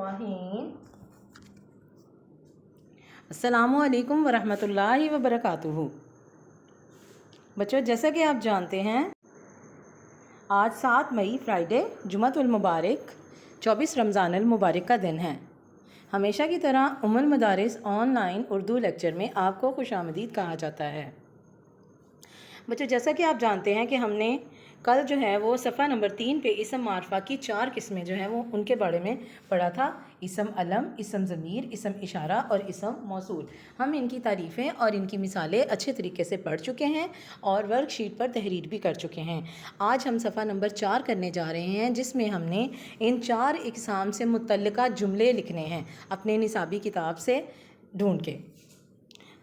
रहीम। अस्सलामु अलैकुम वरहमतुल्लाहि वबरकातुहू। बच्चों, जैसा कि आप जानते हैं, आज 7 मई फ्राइडे जुमअतुल मुबारक 24 रमज़ानुल मुबारक का दिन है। हमेशा की तरह उम्मुल मदारिस ऑनलाइन उर्दू लेक्चर में आपको खुशामदीद कहा जाता है। बच्चों, जैसा कि आप जानते हैं कि हमने कल जो है वो सफ़ा नंबर 3 पे इसम मारफा की 4 किस्में जो हैं वो उनके बारे में पढ़ा था। इसम अलम, इसम ज़मीर, इसम इशारा और इसम मौसूल। हम इनकी तारीफ़ें और इनकी मिसालें अच्छे तरीके से पढ़ चुके हैं और वर्कशीट पर तहरीर भी कर चुके हैं। आज हम सफ़ा नंबर 4 करने जा रहे हैं, जिसमें हमने इन 4 इक़साम से मुतल्लिका जुमले लिखने हैं अपने निसाबी किताब से ढूँढ के।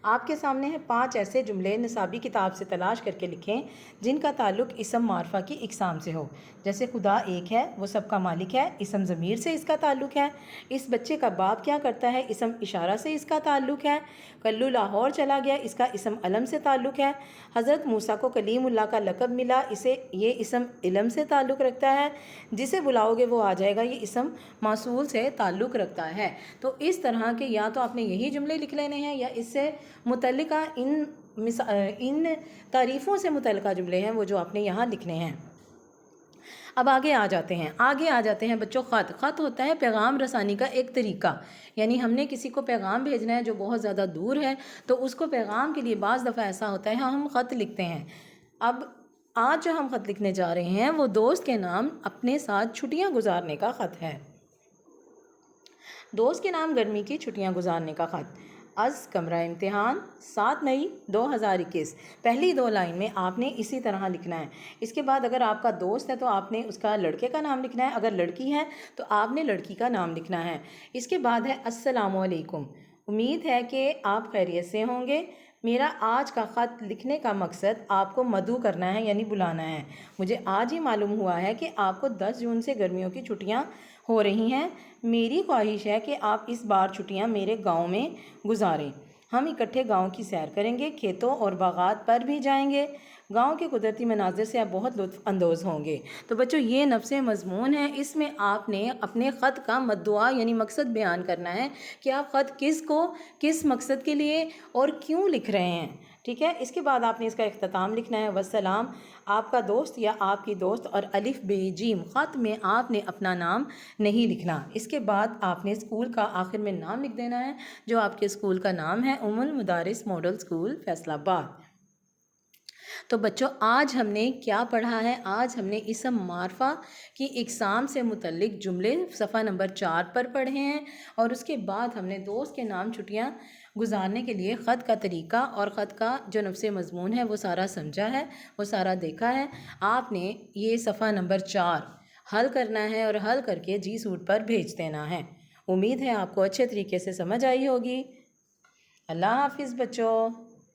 आपके सामने है 5 ऐसे जुमले निसाबी किताब से तलाश करके लिखें जिनका ताल्लुक़ इसम मारफा की इक़साम से हो। जैसे खुदा एक है, वो सबका मालिक है, इसम ज़मीर से इसका ताल्लुक़ है। इस बच्चे का बाप क्या करता है, इसम इशारा से इसका ताल्लुक़ है। कल्लू लाहौर चला गया, इसका इसम अलम से ताल्लुक़ है। हज़रत मूसा को कलीमुल्लाह का लक़ब मिला, इसे ये इसम इल्म से ताल्लुक़ रखता है। जिसे बुलाओगे वो आ जाएगा, ये इसम मौसूल से ताल्लुक़ रखता है। तो इस तरह के या तो आपने यही जुमले लिख लेने हैं या इससे मुतल्लिका इन तारीफ़ों से मुतल्लिका जुमले हैं वो जो आपने यहाँ लिखने हैं। अब आगे आ जाते हैं बच्चों। ख़त होता है पैगाम रसानी का एक तरीका, यानी हमने किसी को पैगाम भेजना है जो बहुत ज़्यादा दूर है, तो उसको पैगाम के लिए बाज़ दफ़ा ऐसा होता है हम ख़त लिखते हैं। अब आज जो हम ख़त लिखने जा रहे हैं वो दोस्त के नाम अपने साथ छुट्टियाँ गुजारने का ख़त है। दोस्त के नाम गर्मी की छुट्टियाँ गुजारने का ख़त। अज़ कमरा इम्तिहान 7 मई 2021। पहली 2 लाइन में आपने इसी तरह लिखना है। इसके बाद अगर आपका दोस्त है तो आपने उसका लड़के का नाम लिखना है, अगर लड़की है तो आपने लड़की का नाम लिखना है। इसके बाद है अस्सलामु अलैकुम, उम्मीद है कि आप खैरियत से होंगे। मेरा आज का ख़त लिखने का मकसद आपको मदऊ करना है, यानी बुलाना है। मुझे आज ही मालूम हुआ है कि आपको 10 जून से गर्मियों की छुट्टियां हो रही हैं। मेरी ख्वाहिश है कि आप इस बार छुट्टियां मेरे गांव में गुजारें। हम इकट्ठे गांव की सैर करेंगे, खेतों और बागात पर भी जाएंगे। गांव के कुदरती मनाज़िर से आप बहुत लुत्फ़ अंदोज़ होंगे। तो बच्चों, ये नफ्से मज़मून है। इसमें आपने अपने ख़त का मद्दुआ यानी मकसद बयान करना है कि आप ख़त किसको, किस मकसद के लिए और क्यों लिख रहे हैं। ठीक है। इसके बाद आपने इसका इख्तिताम लिखना है वस्सलाम, आपका दोस्त या आपकी दोस्त, और अलिफ बे जीम। ख़त में आपने अपना नाम नहीं लिखना। इसके बाद आपने स्कूल का आखिर में नाम लिख देना है, जो आपके स्कूल का नाम है उम्मुल मदारिस मॉडल स्कूल फैसलाबाद। तो बच्चों, आज हमने क्या पढ़ा है? आज हमने इसम मारफा की इक़साम से मुतल्लिक जुमले सफ़ा नंबर 4 पर पढ़े हैं, और उसके बाद हमने दोस्त के नाम छुट्टियाँ गुजारने के लिए ख़त का तरीका और ख़त का जो नफ्से मज़मून है वो सारा समझा है, वो सारा देखा है। आपने ये सफ़ा नंबर 4 हल करना है और हल करके जी सूट पर भेज देना है। उम्मीद है आपको अच्छे तरीके से समझ आई होगी। अल्लाह हाफ़िज़ बच्चों।